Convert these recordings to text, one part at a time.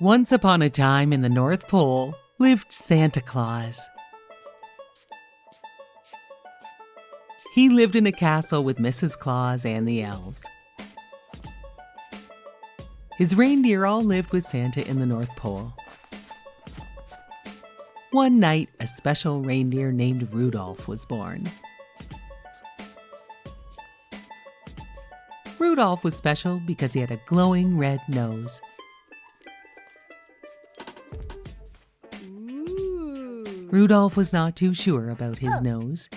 Once upon a time in the North Pole lived Santa Claus. He lived in a castle with Mrs. Claus and the elves. His reindeer all lived with Santa in the North Pole. One night, a special reindeer named Rudolph was born. Rudolph was special because he had a glowing red nose. Rudolph was not too sure about his nose.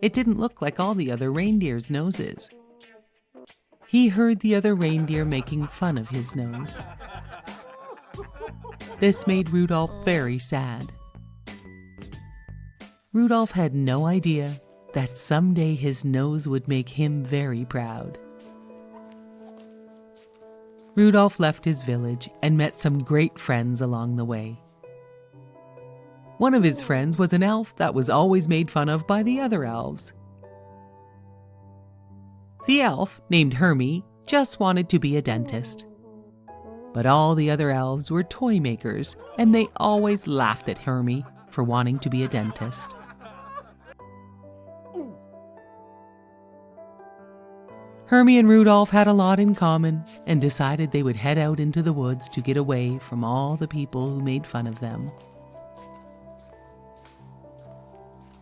It didn't look like all the other reindeers' noses. He heard the other reindeer making fun of his nose. This made Rudolph very sad. Rudolph had no idea that someday his nose would make him very proud. Rudolph left his village and met some great friends along the way. One of his friends was an elf that was always made fun of by the other elves. The elf, named Hermie, just wanted to be a dentist. But all the other elves were toy makers, and they always laughed at Hermie for wanting to be a dentist. Hermie and Rudolph had a lot in common and decided they would head out into the woods to get away from all the people who made fun of them.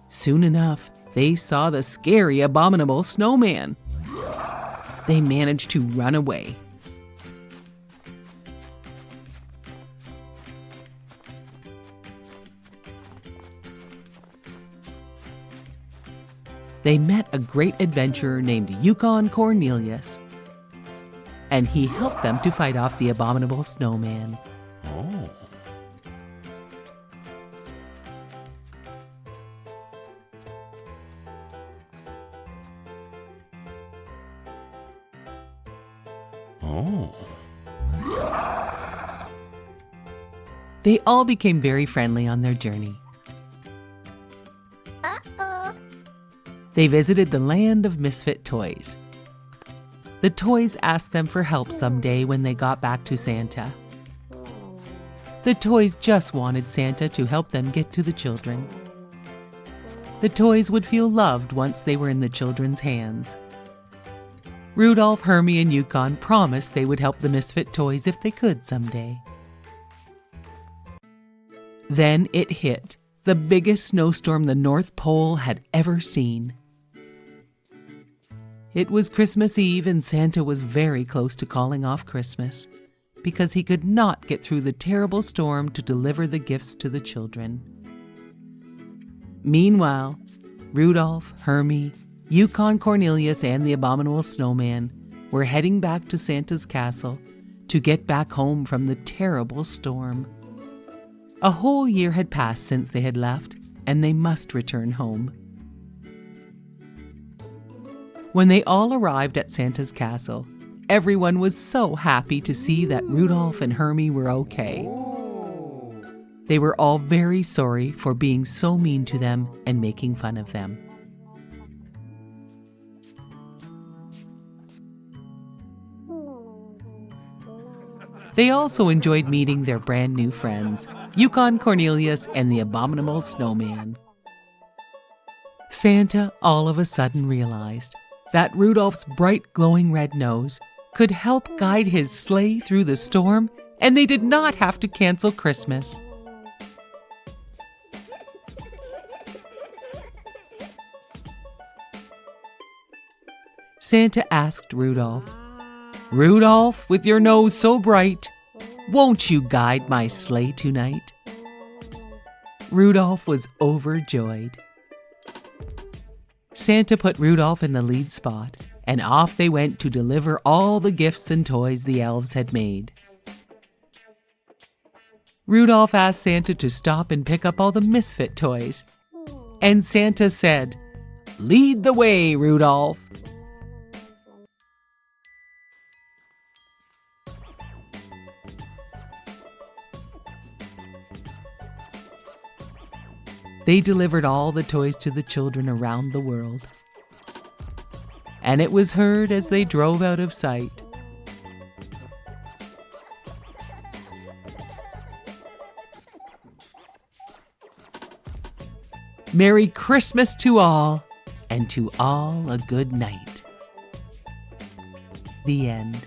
Soon enough, they saw the scary, abominable snowman. They managed to run away. They met a great adventurer named Yukon Cornelius, and he helped them to fight off the abominable snowman. They all became very friendly on their journey. They visited the land of misfit toys. The toys asked them for help someday when they got back to Santa. The toys just wanted Santa to help them get to the children. The toys would feel loved once they were in the children's hands. Rudolph, Hermie, and Yukon promised they would help the misfit toys if they could someday. Then it hit, the biggest snowstorm the North Pole had ever seen. It was Christmas Eve and Santa was very close to calling off Christmas because he could not get through the terrible storm to deliver the gifts to the children. Meanwhile, Rudolph, Hermie, Yukon Cornelius, and the abominable snowman were heading back to Santa's castle to get back home from the terrible storm. A whole year had passed since they had left, and they must return home. When they all arrived at Santa's castle, everyone was so happy to see that Rudolph and Hermie were okay. They were all very sorry for being so mean to them and making fun of them. They also enjoyed meeting their brand new friends, Yukon Cornelius and the abominable snowman. Santa all of a sudden realized that Rudolph's bright glowing red nose could help guide his sleigh through the storm, and they did not have to cancel Christmas. Santa asked Rudolph, "Rudolph, with your nose so bright, won't you guide my sleigh tonight?" Rudolph was overjoyed. Santa put Rudolph in the lead spot, and off they went to deliver all the gifts and toys the elves had made. Rudolph asked Santa to stop and pick up all the misfit toys, and Santa said, "Lead the way, Rudolph." They delivered all the toys to the children around the world. And it was heard as they drove out of sight. Merry Christmas to all, and to all a good night. The end.